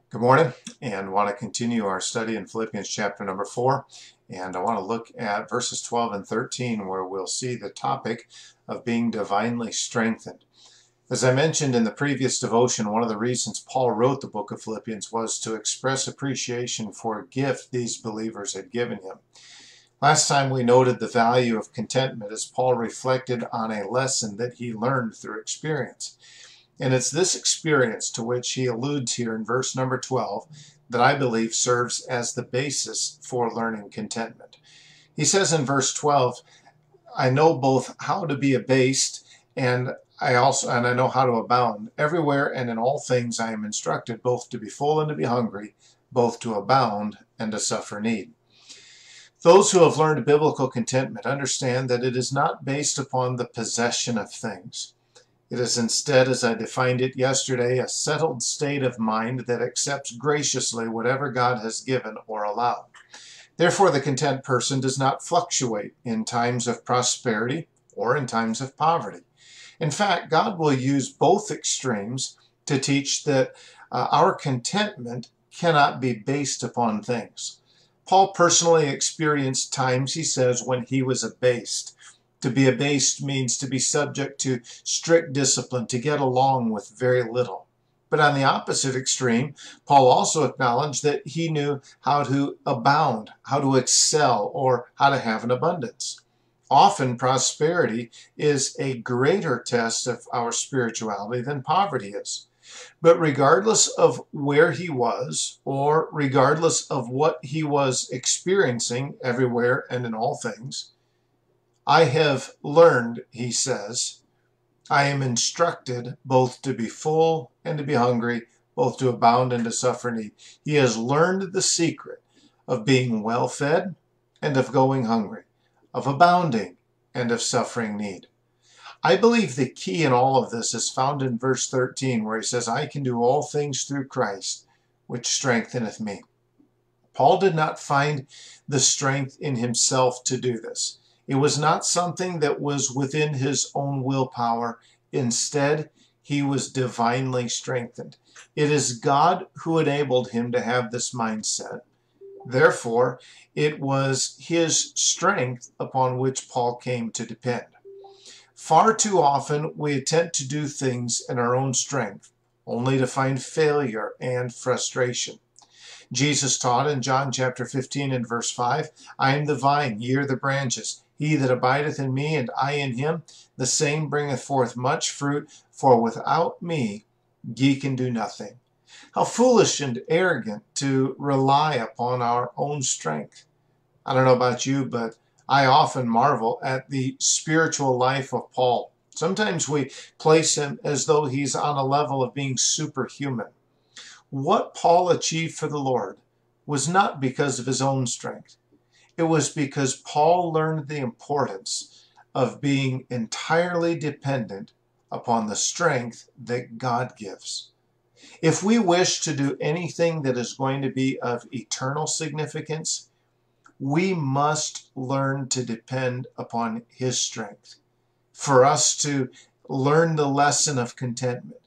Good morning, and want to continue our study in Philippians chapter number 4. And I want to look at verses 12 and 13, where we'll see the topic of being divinely strengthened. As I mentioned in the previous devotion, one of the reasons Paul wrote the book of Philippians was to express appreciation for a gift these believers had given him. Last time we noted the value of contentment as Paul reflected on a lesson that he learned through experience. And it's this experience to which he alludes here in verse number 12 that I believe serves as the basis for learning contentment. He says in verse 12, I know both how to be abased and I know how to abound. Everywhere and in all things I am instructed both to be full and to be hungry, both to abound and to suffer need. Those who have learned biblical contentment understand that it is not based upon the possession of things. It is instead, as I defined it yesterday, a settled state of mind that accepts graciously whatever God has given or allowed. Therefore, the content person does not fluctuate in times of prosperity or in times of poverty. In fact, God will use both extremes to teach that our contentment cannot be based upon things. Paul personally experienced times, he says, when he was abased. To be abased means to be subject to strict discipline, to get along with very little. But on the opposite extreme, Paul also acknowledged that he knew how to abound, how to excel, or how to have an abundance. Often prosperity is a greater test of our spirituality than poverty is. But regardless of where he was, or regardless of what he was experiencing everywhere and in all things, I have learned, he says, I am instructed both to be full and to be hungry, both to abound and to suffer need. He has learned the secret of being well fed and of going hungry, of abounding and of suffering need. I believe the key in all of this is found in verse 13, where he says, I can do all things through Christ, which strengtheneth me. Paul did not find the strength in himself to do this. It was not something that was within his own willpower. Instead, he was divinely strengthened. It is God who enabled him to have this mindset. Therefore, it was his strength upon which Paul came to depend. Far too often, we attempt to do things in our own strength, only to find failure and frustration. Jesus taught in John chapter 15 and verse 5, I am the vine, ye are the branches. He that abideth in me, and I in him, the same bringeth forth much fruit, for without me ye can do nothing. How foolish and arrogant to rely upon our own strength. I don't know about you, but I often marvel at the spiritual life of Paul. Sometimes we place him as though he's on a level of being superhuman. What Paul achieved for the Lord was not because of his own strength. It was because Paul learned the importance of being entirely dependent upon the strength that God gives. If we wish to do anything that is going to be of eternal significance, we must learn to depend upon his strength. For us to learn the lesson of contentment,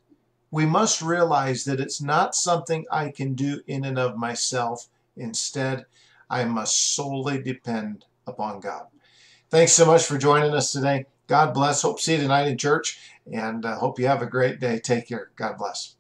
we must realize that it's not something I can do in and of myself. Instead, I must solely depend upon God. Thanks so much for joining us today. God bless. Hope to see you tonight in church, and hope you have a great day. Take care. God bless.